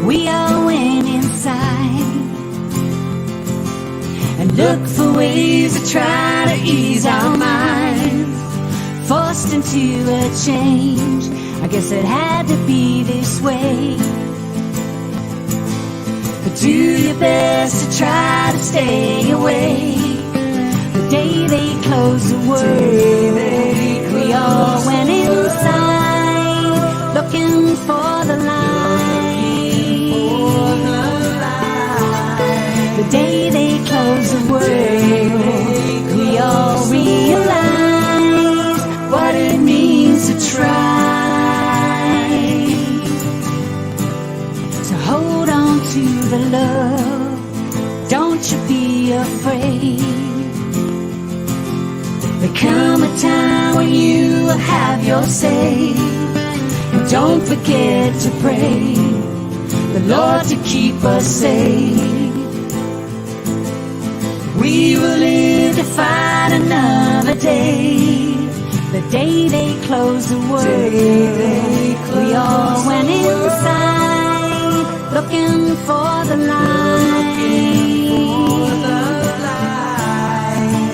We all went inside and looked for ways to try to ease our minds. Forced into a change, I guess it had to be this way. But do your best to try to stay away. The day they closed the world, we all went inside looking for the light. The day they closed the world, we all realized what it means to try. So hold on to the love, don't you be afraid. There come a time when you will have your say. And don't forget to pray the Lord to keep us safe. We will live to fight another day. The day they closed the world, we all went inside looking for the light.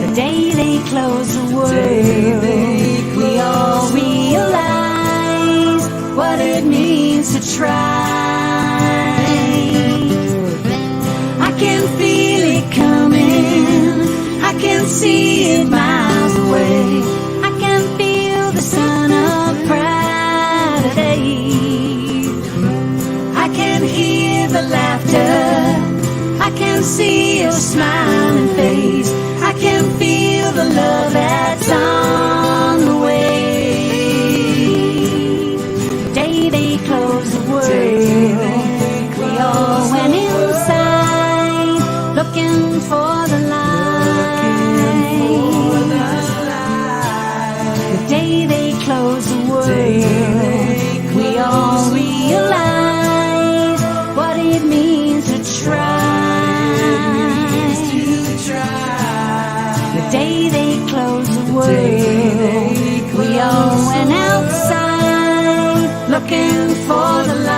The day they closed the world, we all realized what it means to try. I can feel it coming, I can see it miles away. I can feel the sun of brighter days. I can hear the laughter, I can see your smiling face. I can feel the love that's on the way. The day they closed the world, we all went inside looking for the light. The day they closed the world, we all realized what it means to try. The day they closed the world, we all went outside looking for the light.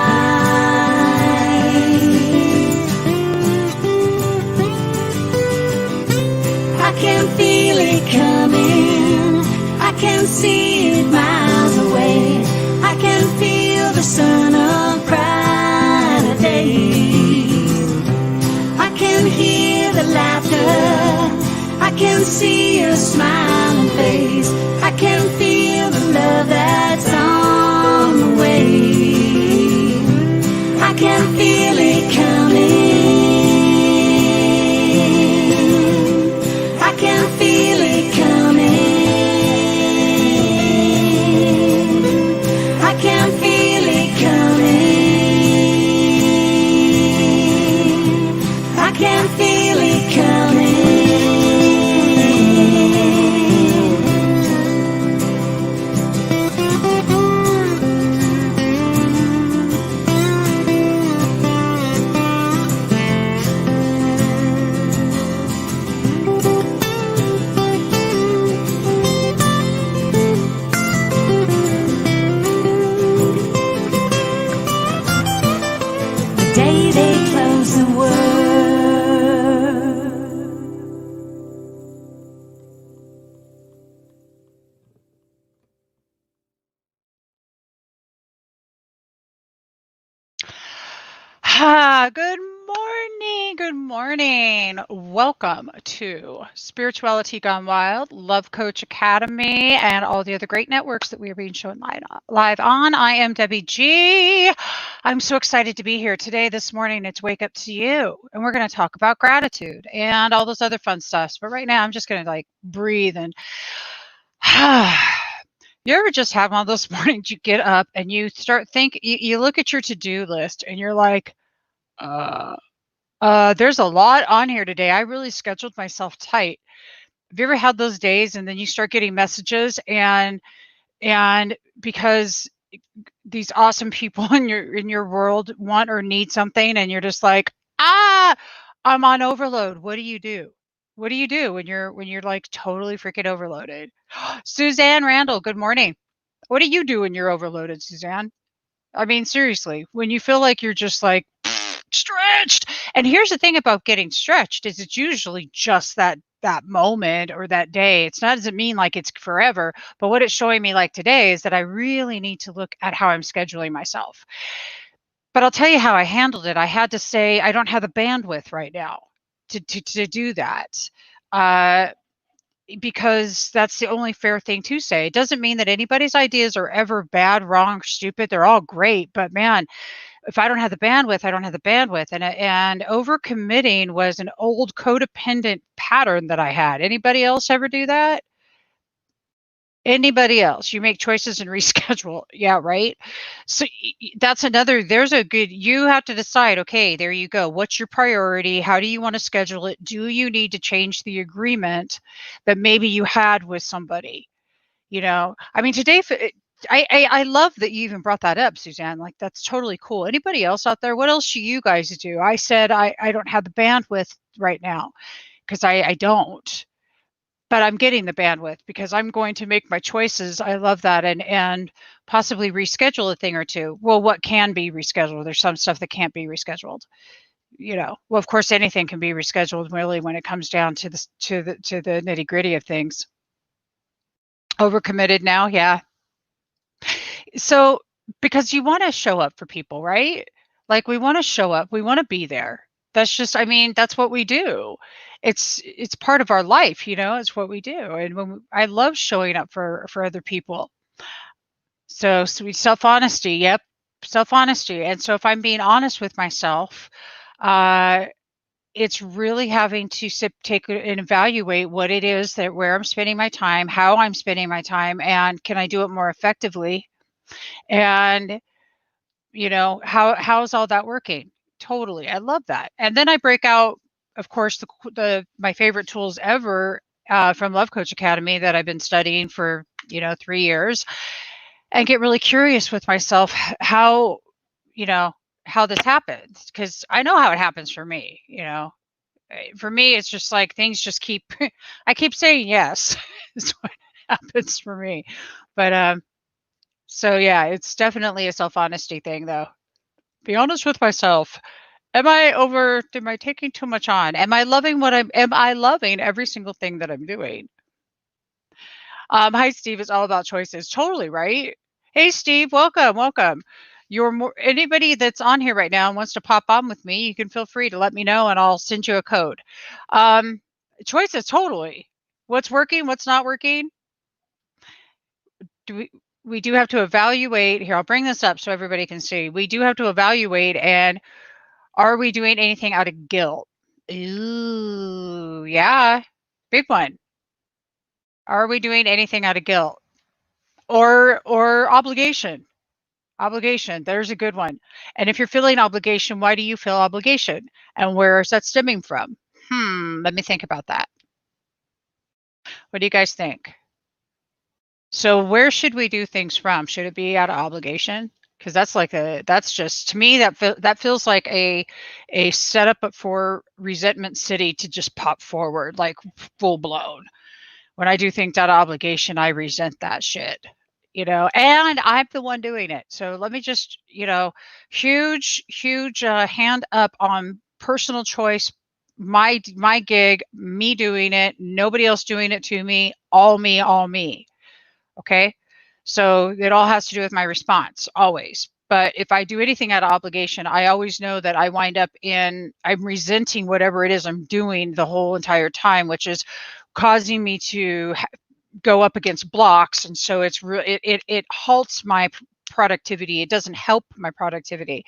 I can feel it coming, I can see it miles away. I can feel the sun of brighter days. I can hear the laughter, I can see your smiling face. I can feel the love that's on the way. I can feel it coming, I can feel it coming. I can feel it coming, I can feel it coming. The day they close the world. Good morning. Good morning. Welcome to Spirituality Gone Wild, Love Coach Academy, and all the other great networks that we are being shown live on. I am Debbie G. I'm so excited to be here today. This morning, it's Wake Up to You, and we're going to talk about gratitude and all those other fun stuff. But right now, I'm just going to breathe and you ever just have one of those mornings you get up and you start you look at your to-do list and you're like, there's a lot on here today. I really scheduled myself tight. Have you ever had those days and then you start getting messages and because these awesome people in your world want or need something and you're just like, I'm on overload. What do you do? What do you do when you're like totally freaking overloaded? Suzanne Randall, good morning. What do you do when you're overloaded, Suzanne? I mean, seriously, when you feel like you're just like, stretched. And here's the thing about getting stretched is it's usually just that moment or that day. It's not, doesn't mean like it's forever, but what it's showing me like today is that I really need to look at how I'm scheduling myself. But I'll tell you how I handled it. I had to say I don't have the bandwidth right now to do that. Uh, because that's the only fair thing to say. It doesn't mean that anybody's ideas are ever bad, wrong, stupid. They're all great, but man, if I don't have the bandwidth, I don't have the bandwidth. And overcommitting was an old codependent pattern that I had. Anybody else ever do that? Anybody else? You make choices and reschedule. Yeah, right. So that's another, there's a good, you have to decide, okay, there you go. What's your priority? How do you want to schedule it? Do you need to change the agreement that maybe you had with somebody? You know, I mean, today, I love that you even brought that up, Suzanne. Like, that's totally cool. Anybody else out there? What else do you guys do? I said, I don't have the bandwidth right now because I don't, but I'm getting the bandwidth because I'm going to make my choices. I love that. And possibly reschedule a thing or two. Well, what can be rescheduled? There's some stuff that can't be rescheduled. You know, well, of course, anything can be rescheduled really when it comes down to the nitty gritty of things. Overcommitted now, yeah. So because you want to show up for people, right? Like we want to show up, we want to be there. That's just, I mean, that's what we do. It's part of our life, you know, it's what we do. And I love showing up for other people. So sweet self-honesty, yep, self-honesty. And so if I'm being honest with myself, uh it's really having to take and evaluate what it is that where I'm spending my time, how I'm spending my time, and can I do it more effectively? And you know, how's all that working? Totally, I love that. And then I break out, of course, the my favorite tools ever from Love Coach Academy that I've been studying for 3 years, and get really curious with myself how you know how this happens because I know how it happens for me. For me, it's just like things just keep I keep saying yes. Is what happens for me. But so yeah, it's definitely a self-honesty thing though. Be honest with myself. Am I taking too much on? Am I loving every single thing that I'm doing? Hi Steve, it's all about choices. Totally, right? Hey Steve, welcome, welcome. Anybody that's on here right now and wants to pop on with me, you can feel free to let me know and I'll send you a code. Choices, totally. What's working, what's not working? We do have to evaluate. Here, I'll bring this up so everybody can see. We do have to evaluate, and are we doing anything out of guilt? Ooh, yeah, big one. Are we doing anything out of guilt or obligation? Obligation, there's a good one. And if you're feeling obligation, why do you feel obligation? And where is that stemming from? Let me think about that. What do you guys think? So where should we do things from? Should it be out of obligation? Because that's just to me that feels like a setup for resentment city to just pop forward like full blown. When I do things out of obligation, I resent that shit. And I'm the one doing it. So let me just, huge hand up on personal choice, my gig, me doing it, nobody else doing it to me, all me, all me. Okay. So it all has to do with my response always. But if I do anything out of obligation, I always know that I wind up I'm resenting whatever it is I'm doing the whole entire time, which is causing me to go up against blocks. And so it halts my productivity. It doesn't help my productivity.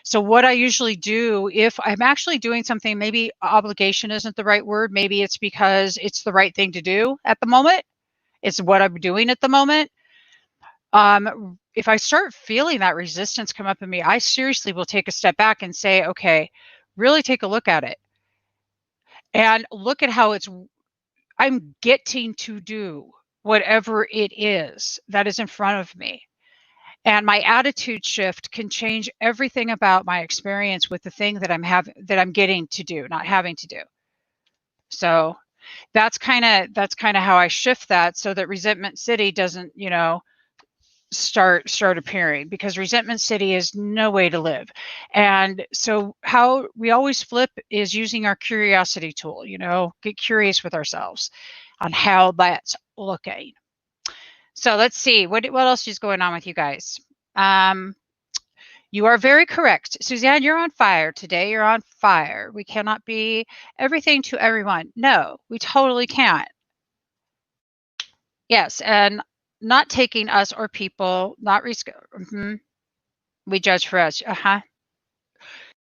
So what I usually do if I'm actually doing something, maybe obligation isn't the right word. Maybe it's because it's the right thing to do at the moment. It's what I'm doing at the moment. If I start feeling that resistance come up in me, I seriously will take a step back and say, okay, really take a look at it and look at how I'm getting to do whatever it is that is in front of me. And my attitude shift can change everything about my experience with the thing that I'm getting to do, not having to do. So that's kind of how I shift that so that resentment city doesn't, start appearing, because resentment city is no way to live. And so how we always flip is using our curiosity tool, get curious with ourselves on how that's looking. So let's see what else is going on with you guys. You are very correct, Suzanne. You're on fire today. You're on fire. We cannot be everything to everyone. No, we totally can't. Yes, and not taking us or people, not we judge for us.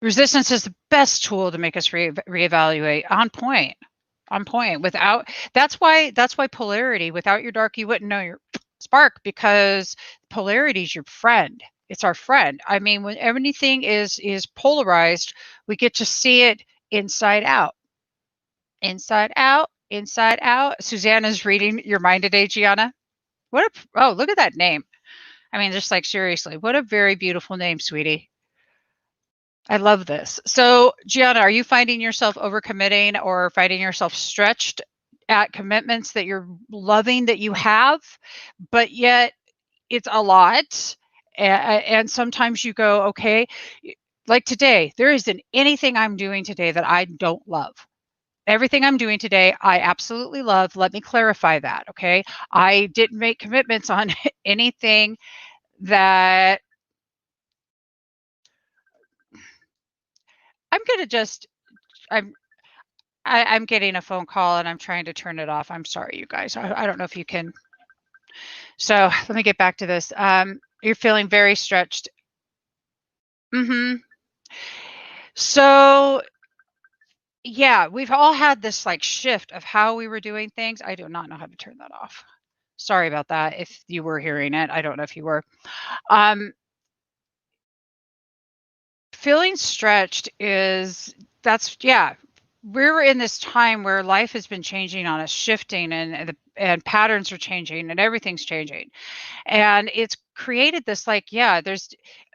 Resistance is the best tool to make us reevaluate. On point. Without that's why polarity. Without your dark, you wouldn't know your spark, because polarity is your friend. It's our friend. I mean, when everything is polarized, we get to see it inside out. Inside out, inside out. Susanna's reading your mind today, Gianna. Oh, look at that name. I mean, just like seriously, what a very beautiful name, sweetie. I love this. So, Gianna, are you finding yourself overcommitting or finding yourself stretched at commitments that you're loving that you have, but yet it's a lot? And sometimes you go, okay, like today, there isn't anything I'm doing today that I don't love. Everything I'm doing today, I absolutely love. Let me clarify that, okay? I didn't make commitments on anything that I'm going to just, I'm getting a phone call and I'm trying to turn it off. I'm sorry, you guys. I don't know if you can. So let me get back to this. You're feeling very stretched. So yeah, we've all had this like shift of how we were doing things. I do not know how to turn that off. Sorry about that. If you were hearing it, I don't know if you were. Feeling stretched we're in this time where life has been changing on us, shifting, and patterns are changing and everything's changing. And it's created this there's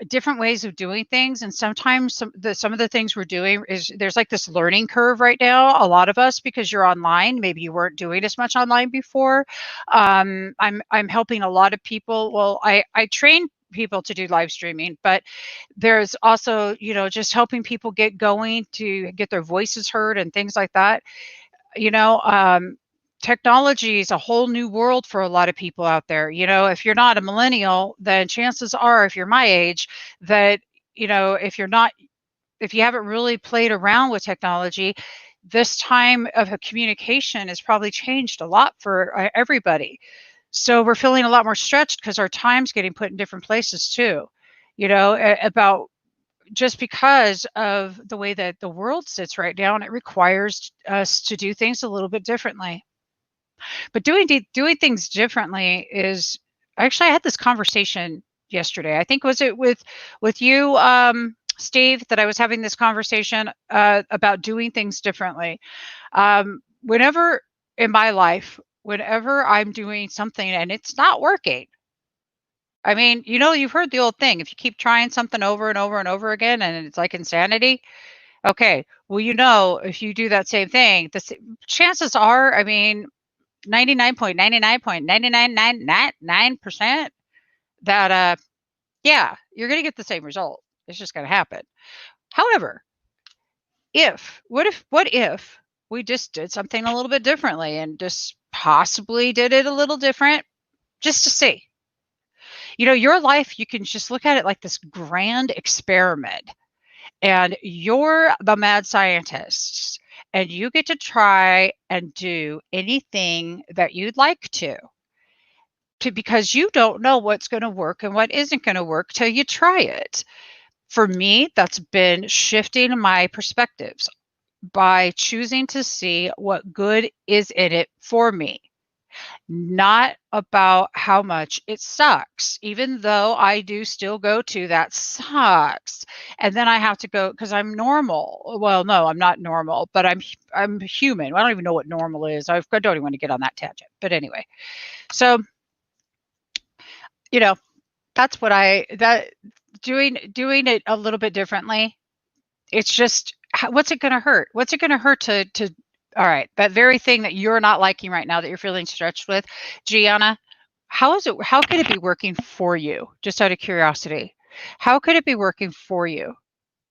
different ways of doing things. And sometimes some of the things we're doing is there's like this learning curve right now. A lot of us, because you're online, maybe you weren't doing as much online before. I'm helping a lot of people. Well, I train people to do live streaming, but there's also, just helping people get going to get their voices heard and things like that. Technology is a whole new world for a lot of people out there. If you're not a millennial, then chances are, if you're my age, that, if you haven't really played around with technology, this time of communication has probably changed a lot for everybody. So we're feeling a lot more stretched because our time's getting put in different places too, about just because of the way that the world sits right now, and it requires us to do things a little bit differently. But doing things differently is actually, I had this conversation yesterday. I think, was it with you, Steve, that I was having this conversation about doing things differently. Whenever in my life, whenever I'm doing something and it's not working, I mean, you've heard the old thing. If you keep trying something over and over and over again, and it's like insanity. Okay, well, if you do that same thing, the chances are, I mean, 99.99.99999% that you're going to get the same result. It's just going to happen. However, what if we just did something a little bit differently and just possibly did it a little different just to see? Your life, you can just look at it like this grand experiment, and you're the mad scientists, and you get to try and do anything that you'd like because you don't know what's going to work and what isn't going to work till you try it. For me, that's been shifting my perspectives by choosing to see what good is in it for me, not about how much it sucks, even though I do still go to that sucks. And then I have to go, because I'm normal. Well, no, I'm not normal, but I'm human. I don't even know what normal is. I don't even want to get on that tangent. But anyway, so, that's what doing it a little bit differently. It's just, what's it going to hurt? What's it going to hurt to all right, that very thing that you're not liking right now, that you're feeling stretched with, Gianna, how could it be working for you? Just out of curiosity, how could it be working for you?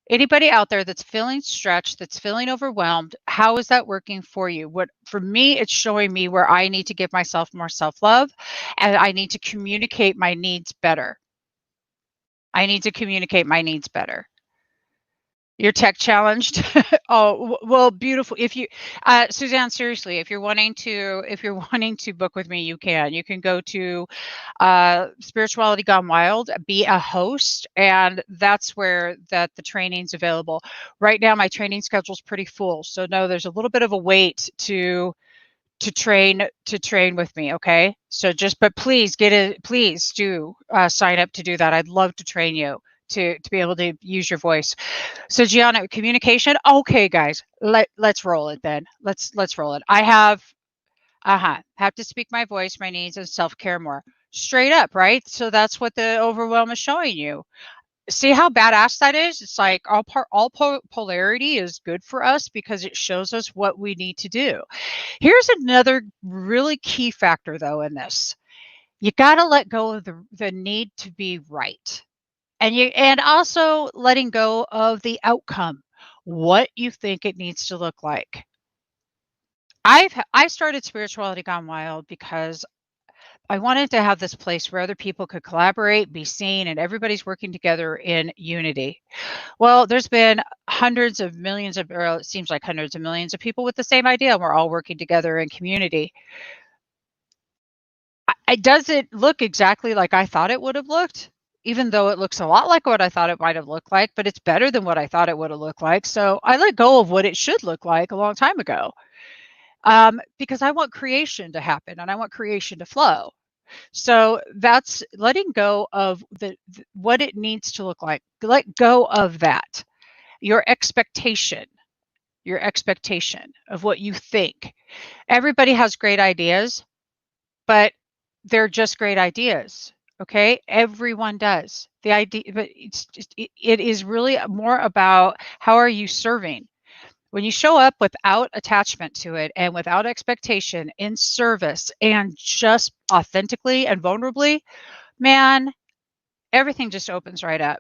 Anybody out there that's feeling stretched, that's feeling overwhelmed, how is that working for you? What for me, it's showing me where I need to give myself more self-love and I need to communicate my needs better. I need to communicate my needs better. You're tech challenged? Oh, well, beautiful. If you, Suzanne, seriously, if you're wanting to book with me, you can. You can go to Spirituality Gone Wild, be a host, and that's where the training's available. Right now, my training schedule's pretty full, so no, there's a little bit of a wait to train with me. Okay, so but please please do sign up to do that. I'd love to train you to be able to use your voice. So Gianna, communication. Okay, guys, let's roll it then. Let's roll it. I have to speak my voice, my needs, and self-care more. Straight up, right? So that's what the overwhelm is showing you. See how badass that is? It's like polarity is good for us because it shows us what we need to do. Here's another really key factor though in this. You got to let go of the need to be right. And also letting go of the outcome, what you think it needs to look like. I started Spirituality Gone Wild because I wanted to have this place where other people could collaborate, be seen, and everybody's working together in unity. Well, there's been hundreds of millions of, or it seems like hundreds of millions of people with the same idea, and we're all working together in community. It doesn't look exactly like I thought it would have looked, even though it looks a lot like what I thought it might have looked like, but it's better than what I thought it would have looked like. So I let go of what it should look like a long time ago, because I want creation to happen and I want creation to flow. So that's letting go of what it needs to look like. Let go of that. Your expectation of what you think. Everybody has great ideas, but they're just great ideas. Okay, everyone does. The idea, but it is really more about how are you serving. When you show up without attachment to it and without expectation, in service and just authentically and vulnerably, man, everything just opens right up.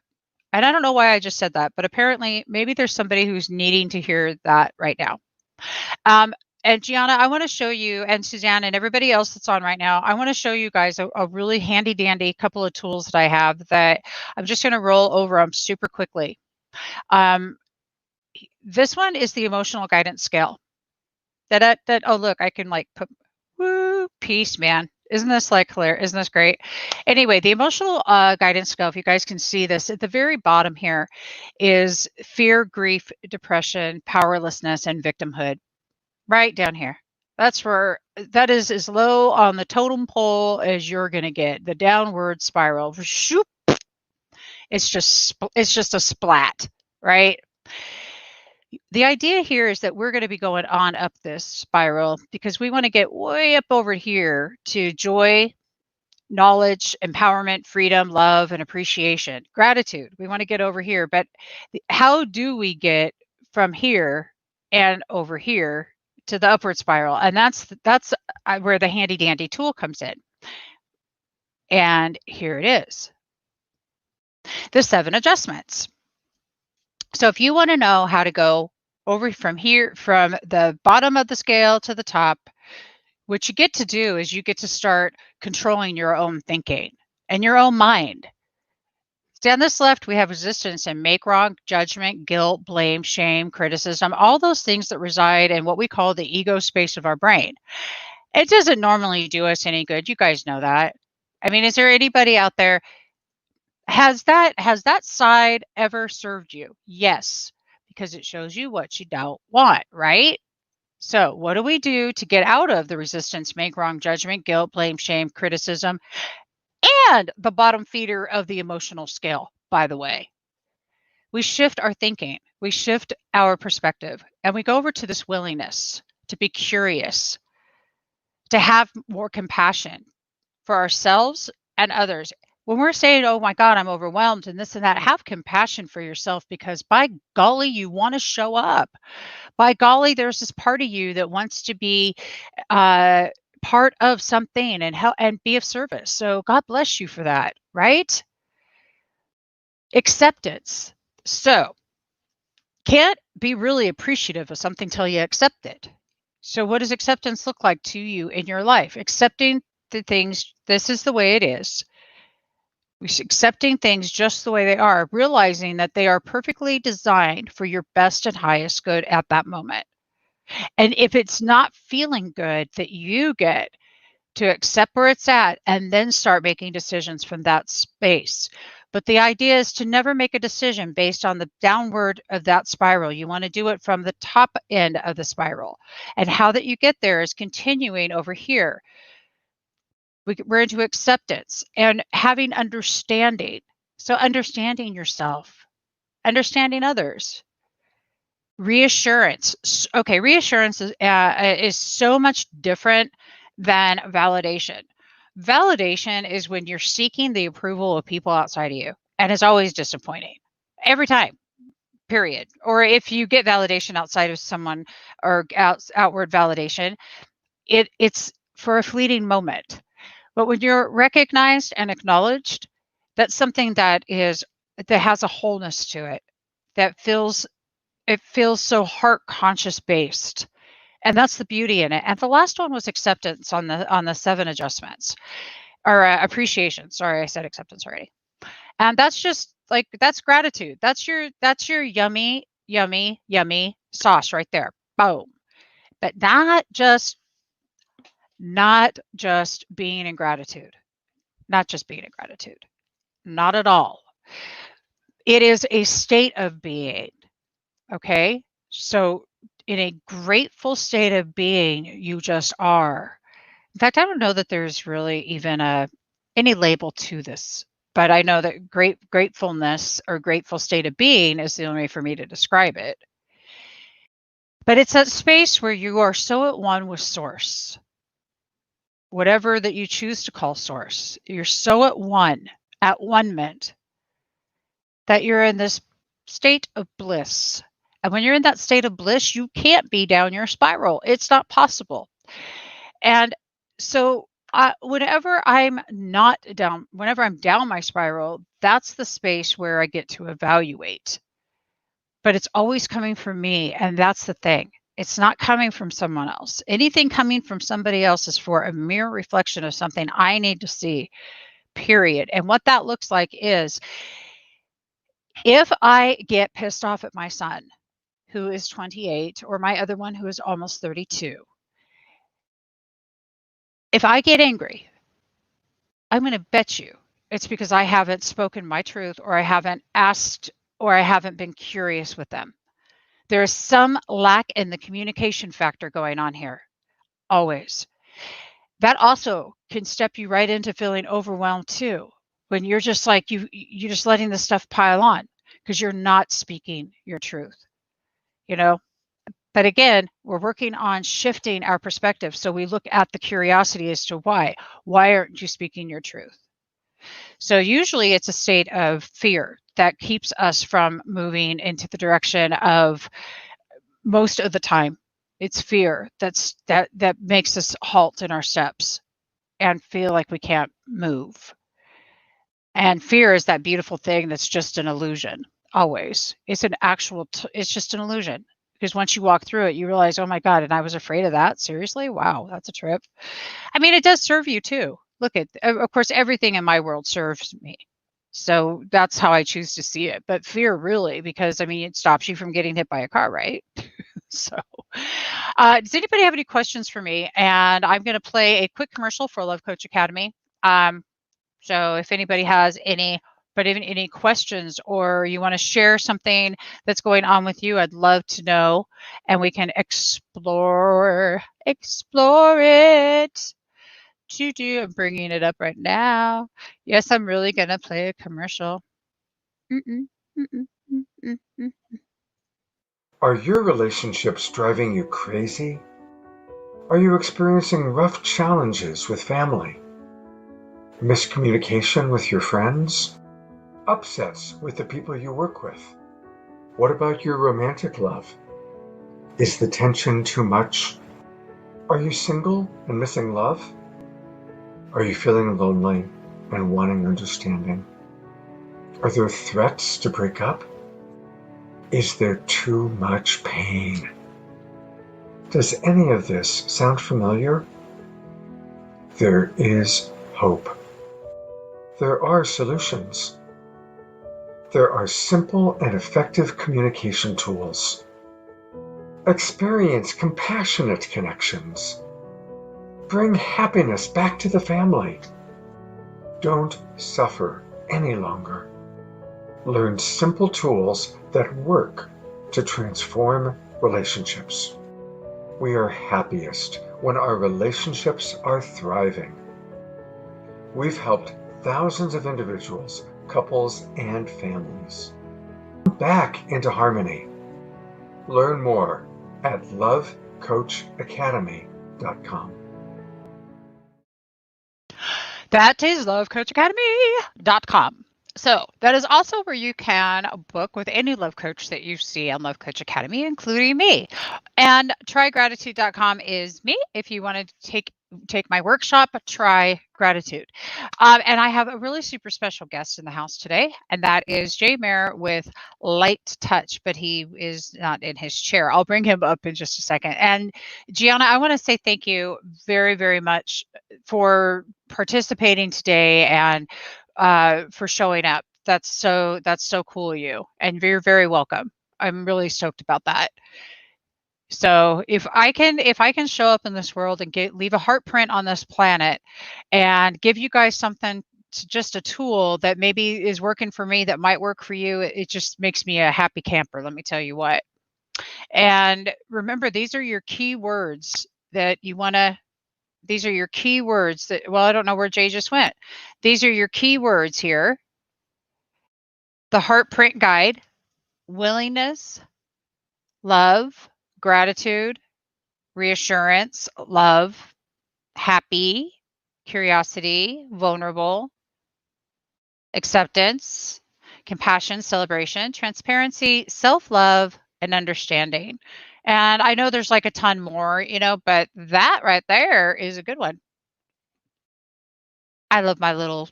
And I don't know why I just said that, but apparently maybe there's somebody who's needing to hear that right now. And Gianna, I want to show you, and Suzanne and everybody else that's on right now, I want to show you guys a really handy dandy couple of tools that I have that I'm just going to roll over them super quickly. This one is the emotional guidance scale. Oh look, I can like put peace, man. Isn't this like clear? Isn't this great? Anyway, the emotional guidance scale, if you guys can see this, at the very bottom here is fear, grief, depression, powerlessness, and victimhood. Right down here. That's where that is as low on the totem pole as you're going to get. The downward spiral. Shoop. It's just a splat, right? The idea here is that we're going to be going on up this spiral because we want to get way up over here to joy, knowledge, empowerment, freedom, love, and appreciation, gratitude. We want to get over here, but how do we get from here and over here to the upward spiral? And that's where the handy dandy tool comes in. And here it is. The 7 adjustments. So if you want to know how to go over from here, from the bottom of the scale to the top, what you get to do is you get to start controlling your own thinking and your own mind. Down this left, we have resistance and make wrong judgment, guilt, blame, shame, criticism, all those things that reside in what we call the ego space of our brain. It doesn't normally do us any good. You guys know that. I mean, is there anybody out there? Has that side ever served you? Yes, because it shows you what you don't want, right? So what do we do to get out of the resistance, make wrong judgment, guilt, blame, shame, criticism, and the bottom feeder of the emotional scale, by the way? We shift our thinking, we shift our perspective, and we go over to this willingness to be curious, to have more compassion for ourselves and others. When we're saying, oh my God, I'm overwhelmed and this and that, have compassion for yourself because by golly, you want to show up. By golly, there's this part of you that wants to be part of something and help and be of service. So God bless you for that, right? Acceptance. So can't be really appreciative of something till you accept it. So what does acceptance look like to you in your life? Accepting the things, this is the way it is. Accepting things just the way they are, realizing that they are perfectly designed for your best and highest good at that moment. And if it's not feeling good, that you get to accept where it's at and then start making decisions from that space. But the idea is to never make a decision based on the downward of that spiral. You want to do it from the top end of the spiral. And how that you get there is continuing over here. We're into acceptance and having understanding. So understanding yourself, understanding others. Reassurance. Okay, reassurance is so much different than validation. Validation is when you're seeking the approval of people outside of you, and it's always disappointing every time, period. Or if you get validation outside of someone or outward validation, it's for a fleeting moment. But when you're recognized and acknowledged, that's something that has a wholeness to it, that feels so heart conscious based. And that's the beauty in it. And the last one was acceptance on the 7 adjustments or appreciation. Sorry, I said acceptance already. And that's just like, that's gratitude. That's your yummy, yummy, yummy sauce right there. Boom. But not just being in gratitude. Not just being in gratitude. Not at all. It is a state of being. Okay. So in a grateful state of being, you just are. In fact, I don't know that there's really even any label to this, but I know that gratefulness or grateful state of being is the only way for me to describe it. But it's that space where you are so at one with source, whatever that you choose to call source. You're so at one-ment, that you're in this state of bliss. And when you're in that state of bliss, you can't be down your spiral. It's not possible. And so whenever I'm down my spiral, that's the space where I get to evaluate. But it's always coming from me. And that's the thing. It's not coming from someone else. Anything coming from somebody else is for a mere reflection of something I need to see, period. And what that looks like is, if I get pissed off at my son, who is 28, or my other one who is almost 32, if I get angry, I'm going to bet you it's because I haven't spoken my truth, or I haven't asked, or I haven't been curious with them. There is some lack in the communication factor going on here, always. That also can step you right into feeling overwhelmed too, when you're just like, you're just letting the stuff pile on because you're not speaking your truth, But again, we're working on shifting our perspective. So we look at the curiosity as to why. Why aren't you speaking your truth? So usually it's a state of fear that keeps us from moving into the direction of, most of the time, it's fear that makes us halt in our steps and feel like we can't move. And fear is that beautiful thing that's just an illusion, always. It's it's just an illusion. Because once you walk through it, you realize, oh my God, and I was afraid of that? Seriously? Wow, that's a trip. I mean, it does serve you too. Look of course, everything in my world serves me. So that's how I choose to see it. But fear really, because it stops you from getting hit by a car, right? So does anybody have any questions for me? And I'm going to play a quick commercial for Love Coach Academy. So if anybody has any questions, or you want to share something that's going on with you, I'd love to know, and we can explore it. I'm bringing it up right now. Yes, I'm really going to play a commercial. Are your relationships driving you crazy? Are you experiencing rough challenges with family? Miscommunication with your friends? Upsets with the people you work with? What about your romantic love? Is the tension too much? Are you single and missing love? Are you feeling lonely and wanting understanding? Are there threats to break up? Is there too much pain? Does any of this sound familiar? There is hope. There are solutions. There are simple and effective communication tools. Experience compassionate connections. Bring happiness back to the family. Don't suffer any longer. Learn simple tools that work to transform relationships. We are happiest when our relationships are thriving. We've helped thousands of individuals, couples, and families back into harmony. Learn more at lovecoachacademy.com. That is lovecoachacademy.com. So that is also where you can book with any love coach that you see on Love Coach Academy, including me. And trygratitude.com is me. If you want to take my workshop, Try Gratitude. And I have a really super special guest in the house today, and that is Jay Mayer with Light Touch, but he is not in his chair. I'll bring him up in just a second. And Gianna, I want to say thank you very, very much for participating today and for showing up. That's so cool of you, and you're very welcome. I'm really stoked about that. So if I can show up in this world and leave a heart print on this planet and give you guys something, just a tool that maybe is working for me that might work for you, it just makes me a happy camper, let me tell you what. And remember, these are your key words that you want to these are your key words that, well, I don't know where Jay just went. These are your key words here. The heart print guide: willingness, love, gratitude, reassurance, love, happy, curiosity, vulnerable, acceptance, compassion, celebration, transparency, self-love, and understanding. And I know there's like a ton more, but that right there is a good one. I love my little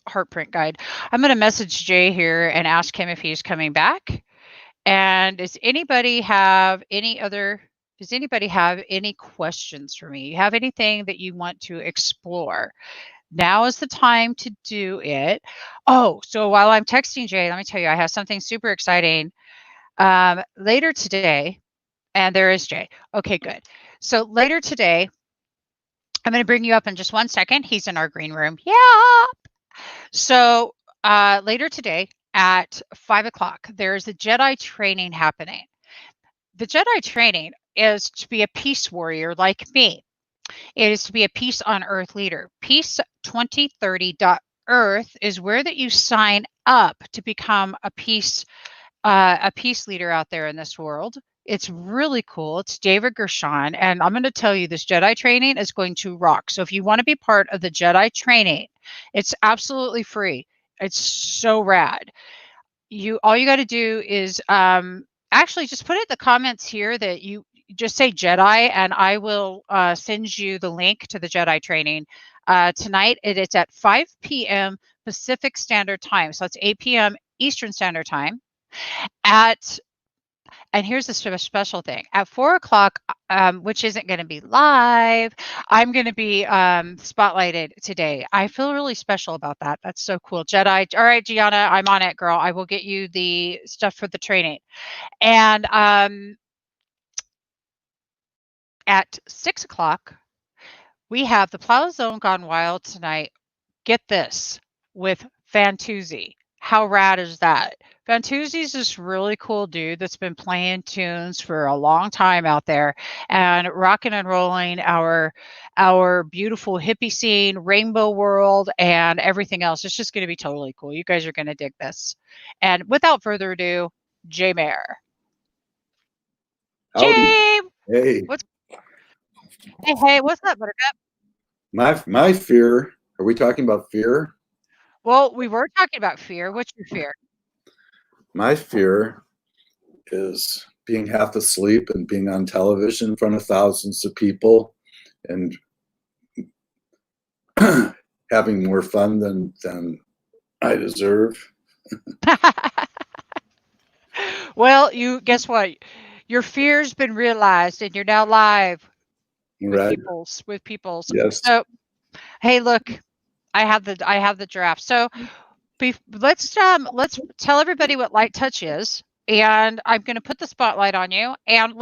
heart print guide. I'm going to message Jay here and ask him if he's coming back. And does anybody have any questions for me? You have anything that you want to explore? Now is the time to do it. Oh, so while I'm texting Jay, let me tell you, I have something super exciting later today. And there is Jay. Okay, good. So later today, I'm going to bring you up in just 1 second. He's in our green room. Yeah. So later today at 5 o'clock, there's a Jedi training happening. The Jedi training is to be a peace warrior like me. It is to be a Peace on Earth leader. Peace2030.earth is where that you sign up to become a peace leader out there in this world. It's really cool. It's David Gershon, and I'm going to tell you, this Jedi training is going to rock. So if you want to be part of the Jedi training, it's absolutely free. It's so rad. All you got to do is actually just put it in the comments here that you just say Jedi, and I will send you the link to the Jedi training tonight. It's at 5 p.m. Pacific Standard Time. So it's 8 p.m. Eastern Standard Time. And here's the special thing. At 4 o'clock, which isn't going to be live, I'm going to be spotlighted today. I feel really special about that. That's so cool. Jedi. All right, Gianna, I'm on it, girl. I will get you the stuff for the training. And at 6 o'clock, we have the Plow Zone Gone Wild tonight. Get this, with Fantuzzi. How rad is that? Fantuzzi's this really cool dude that's been playing tunes for a long time out there and rocking and rolling our beautiful hippie scene, rainbow world, and everything else. It's just going to be totally cool. You guys are going to dig this. And without further ado, Jay Mayer. Jay! Hey. Hey, what's up, Buttercup? My fear, are we talking about fear? Well, we were talking about fear. What's your fear? My fear is being half asleep and being on television in front of thousands of people and having more fun than I deserve. Well, you guess what? Your fear's been realized, and you're now live with Right. people's. Yes. So, hey, look, I have the draft. So, let's tell everybody what light touch is, and I'm going to put the spotlight on you. And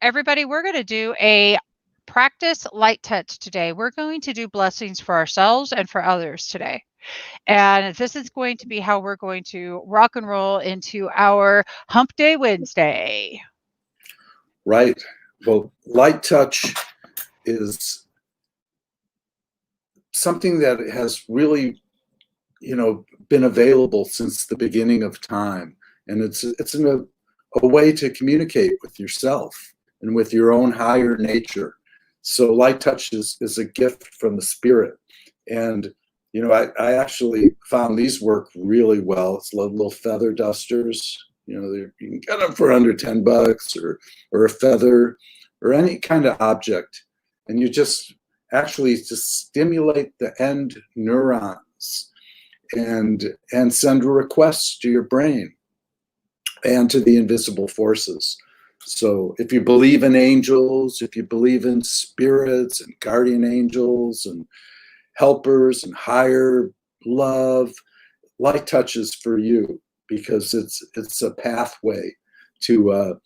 everybody, we're going to do a practice light touch today. We're going to do blessings for ourselves and for others today. And this is going to be how we're going to rock and roll into our Hump Day Wednesday. Right. Well, light touch is something that has really, been available since the beginning of time. And it's a way to communicate with yourself and with your own higher nature. So light touch is a gift from the spirit. And, I actually found these work really well. It's little feather dusters. You can get them for under $10 or a feather or any kind of object. And you just actually stimulate the end neurons and send requests to your brain and to the invisible forces. So if you believe in angels, if you believe in spirits and guardian angels and helpers and higher love, light touch is for you, because it's a pathway to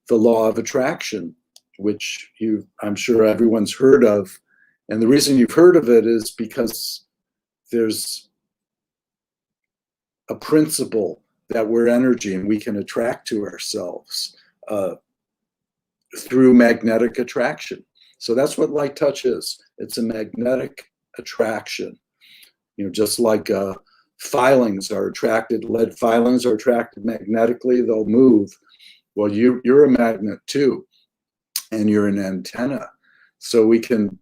the law of attraction, which I'm sure everyone's heard of. And the reason you've heard of it is because there's a principle that we're energy and we can attract to ourselves through magnetic attraction. So that's what light touch is. It's a magnetic attraction. Just like filings are attracted, lead filings are attracted magnetically, they'll move. Well, you're a magnet too, and you're an antenna. So we can,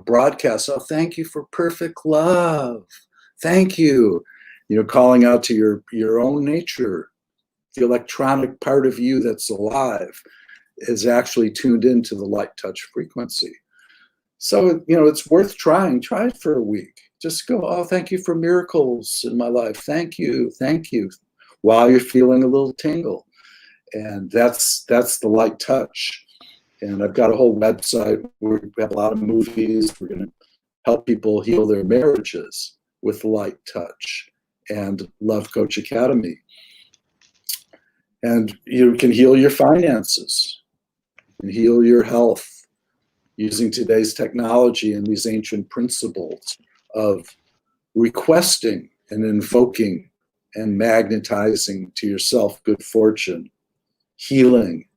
broadcast, oh, thank you for perfect love. Thank you. Calling out to your own nature. The electronic part of you that's alive is actually tuned into the light touch frequency. So, it's worth trying. Try it for a week. Just go, oh, thank you for miracles in my life. Thank you, while you're feeling a little tingle. And that's the light touch. And I've got a whole website where we have a lot of movies. We're going to help people heal their marriages with light touch and Love Coach Academy. And you can heal your finances and heal your health using today's technology and these ancient principles of requesting and invoking and magnetizing to yourself good fortune, healing,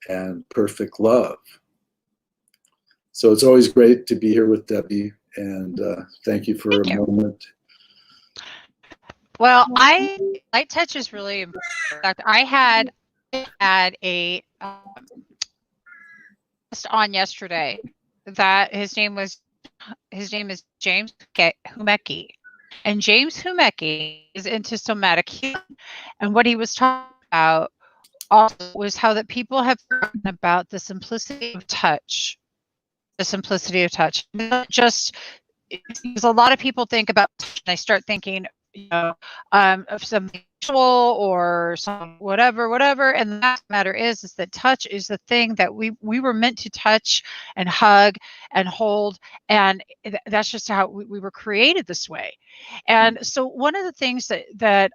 and perfect love. So it's always great to be here with Debbie, and thank you for a moment. Well, light touch is really important. I had a guest on yesterday that his name is James Humecki, and James Humecki is into somatic healing, and what he was talking about also was how that people have forgotten about the simplicity of touch. Not just because a lot of people think about touch and they start thinking, of something sexual or some whatever. And the fact of the matter is that touch is the thing that we were meant to touch and hug and hold. And that's just how we were created this way. And so one of the things that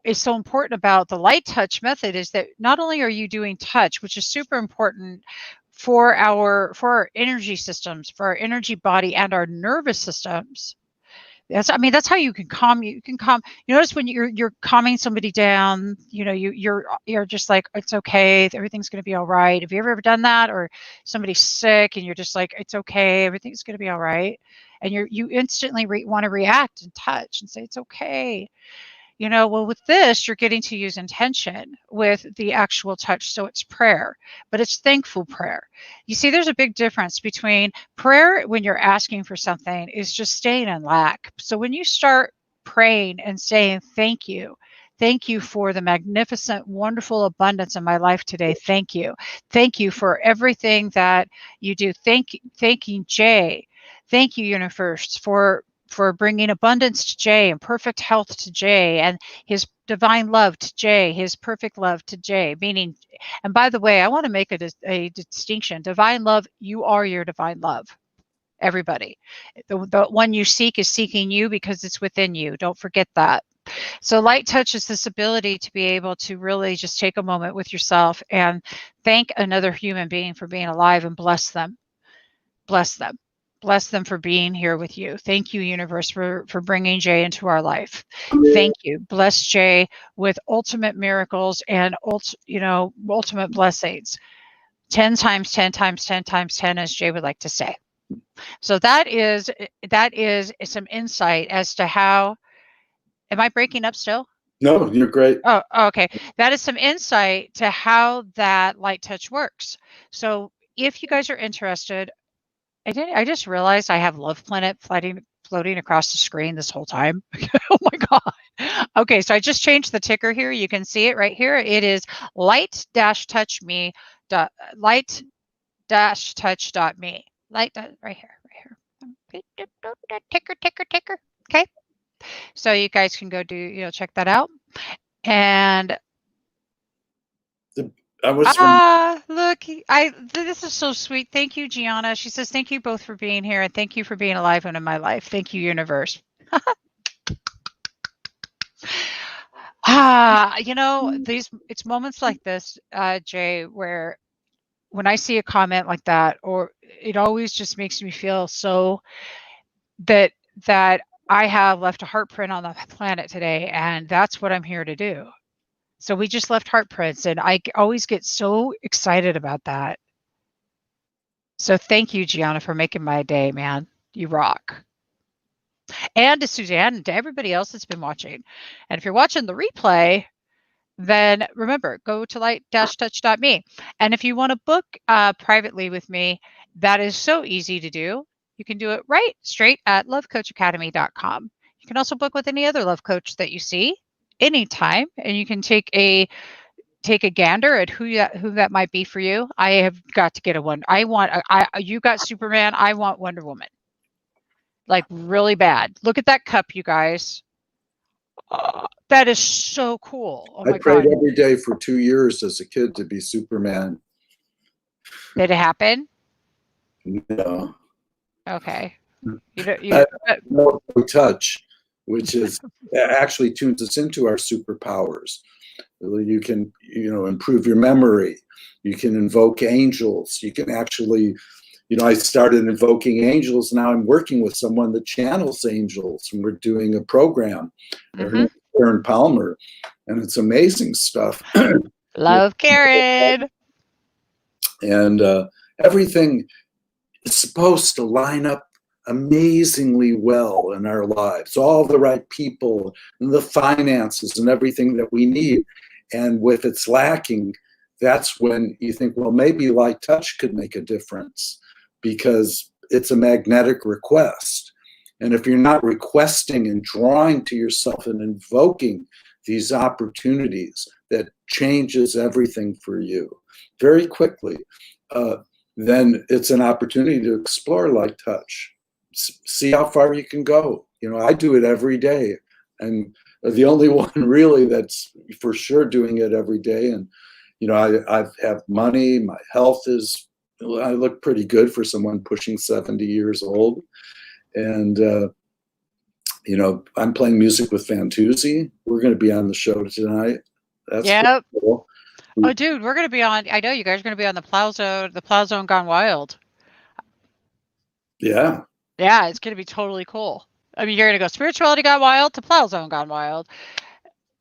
is so important about the light touch method is that not only are you doing touch, which is super important for our energy systems, for our energy body and our nervous systems. That's how you can calm. You notice when you're calming somebody down, you're just like, it's okay, everything's going to be all right. Have you ever done that? Or somebody's sick and you're just like, it's okay, everything's going to be all right. And you instantly want to react and touch and say, it's okay. Well, with this, you're getting to use intention with the actual touch. So it's prayer, but it's thankful prayer. You see, there's a big difference between prayer when you're asking for something is just staying in lack. So when you start praying and saying thank you, Thank you for the magnificent, wonderful abundance in my life today. Thank you. Thank you for everything that you do. Thanking Jay. Thank you, universe, for bringing abundance to Jay and perfect health to Jay and his divine love to Jay, his perfect love to Jay, meaning, and by the way, I want to make a distinction. Divine love, you are your divine love. Everybody. The one you seek is seeking you because it's within you. Don't forget that. So light touch is this ability to be able to really just take a moment with yourself and thank another human being for being alive and bless them. Bless them. Bless them for being here with you. Thank you, universe, for bringing Jay into our life. Thank you. Bless Jay with ultimate miracles and ultimate blessings. 10 times 10 times 10 times 10, as Jay would like to say. So that is some insight as to how. Am I breaking up still? No, you're great. Oh, okay. That is some insight to how that light touch works. So if you guys are interested, I just realized I have Love Planet floating across the screen this whole time. Oh my God. Okay, so I just changed the ticker here. You can see it right here. It is light-touch.me. Light-touch.me. Right here. Ticker. Okay. So you guys can go check that out. And look, this is so sweet. Thank you, Gianna. She says, thank you both for being here and thank you for being alive and in my life. Thank you, universe. It's moments like this, Jay, where when I see a comment like that, or it always just makes me feel so that I have left a heart print on the planet today, and that's what I'm here to do. So we just left heart prints, and I always get so excited about that. So thank you, Gianna, for making my day, man. You rock. And to Suzanne and to everybody else that's been watching. And if you're watching the replay, then remember, go to light-touch.me. And if you want to book privately with me, that is so easy to do. You can do it straight at lovecoachacademy.com. You can also book with any other love coach that you see anytime, and you can take a gander at who that might be for you. I have got to get you got Superman. I want Wonder Woman, like really bad. Look at that cup, you guys. That is so cool. Oh my I prayed God. every day for 2 years as a kid to be Superman. Did it happen? No. Okay. No touch, which is actually tunes us into our superpowers. You can, improve your memory. You can invoke angels. You can actually, I started invoking angels. Now I'm working with someone that channels angels, and we're doing a program. Karen Palmer, and it's amazing stuff. Love Karen. And everything is supposed to line up amazingly well in our lives, all the right people and the finances and everything that we need. And if it's lacking, that's when you think, well, maybe light touch could make a difference, because it's a magnetic request. And if you're not requesting and drawing to yourself and invoking these opportunities that changes everything for you very quickly, then it's an opportunity to explore light touch. See how far you can go. I do it every day, and the only one really that's for sure doing it every day. And I have money. My health I look pretty good for someone pushing 70 years old. And I'm playing music with Fantuzzi. We're going to be on the show tonight. That's cool. Oh, dude, we're going to be on. I know you guys are going to be on the Plow Zone Gone Wild. Yeah. Yeah, it's going to be totally cool. I mean, you're going to go Spirituality Gone Wild to Plow Zone Gone Wild.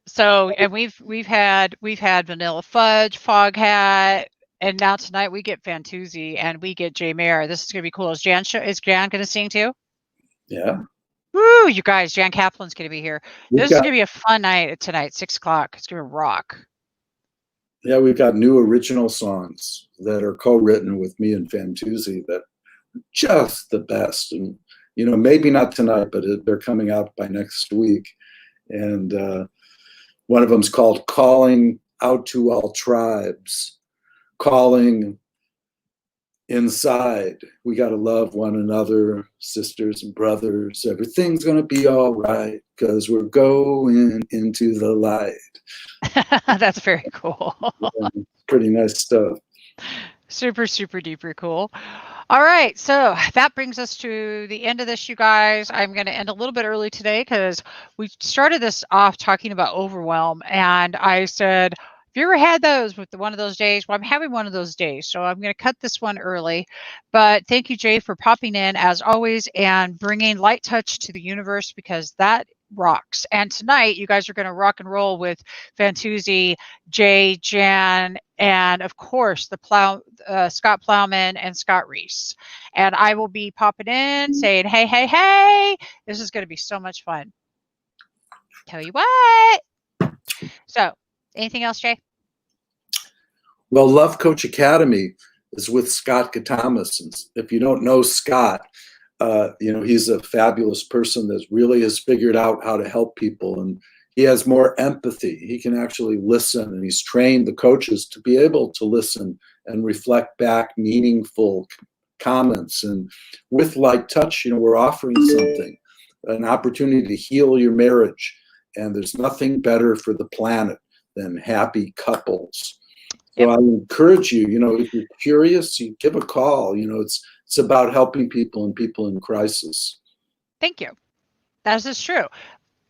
So, and we've had Vanilla Fudge, Foghat, and now tonight we get Fantuzzi and we get Jay Mayer. This is going to be cool. Is Jan going to sing too? Yeah. Woo, you guys, Jan Kaplan's going to be here. This is going to be a fun night tonight, 6 o'clock. It's going to rock. Yeah, we've got new original songs that are co-written with me and Fantuzzi that are just the best. And, maybe not tonight, but they're coming out by next week. And One of them's called Calling Out to All Tribes, calling inside. We got to love one another, sisters and brothers. Everything's going to be all right because we're going into the light. That's very cool. Pretty nice stuff. Super, super duper cool. All right, so that brings us to the end of this, you guys. I'm going to end a little bit early today because we started this off talking about overwhelm, and I said, have you ever had those with one of those days? Well, I'm having one of those days, so I'm going to cut this one early. But thank you, Jay, for popping in as always and bringing light touch to the universe, because that rocks. And tonight, you guys are going to rock and roll with Fantuzzi, Jay, Jan, and of course the Scott Plowman and Scott Reese. And I will be popping in saying, hey, hey, hey, this is going to be so much fun. Tell you what. So anything else, Jay? Well, Love Coach Academy is with Scott Katamas. And if you don't know Scott, he's a fabulous person that really has figured out how to help people, and he has more empathy. He can actually listen, and he's trained the coaches to be able to listen and reflect back meaningful comments. And with Light Touch, we're offering something, an opportunity to heal your marriage. And there's nothing better for the planet than happy couples. So I encourage you, if you're curious, you give a call. It's about helping people and people in crisis. Thank you. That is true.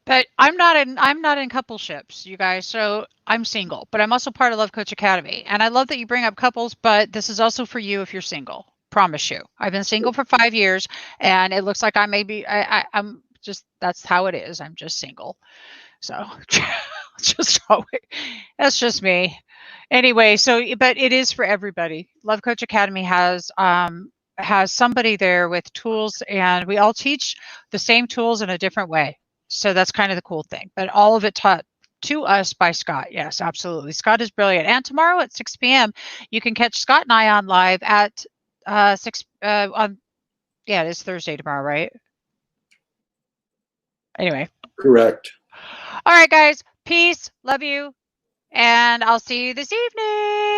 But I'm not in coupleships, you guys. So I'm single, but I'm also part of Love Coach Academy. And I love that you bring up couples, but this is also for you if you're single. Promise you. I've been single for 5 years, and it looks like I'm just, that's how it is. I'm just single. So that's just me. Anyway, but it is for everybody. Love Coach Academy has somebody there with tools, and we all teach the same tools in a different way. So that's kind of the cool thing. But all of it taught to us by Scott. Yes, absolutely. Scott is brilliant. And tomorrow at 6 p.m., you can catch Scott and I on live at 6 on. Yeah, it is Thursday tomorrow, right? Anyway. Correct. All right, guys. Peace. Love you. And I'll see you this evening.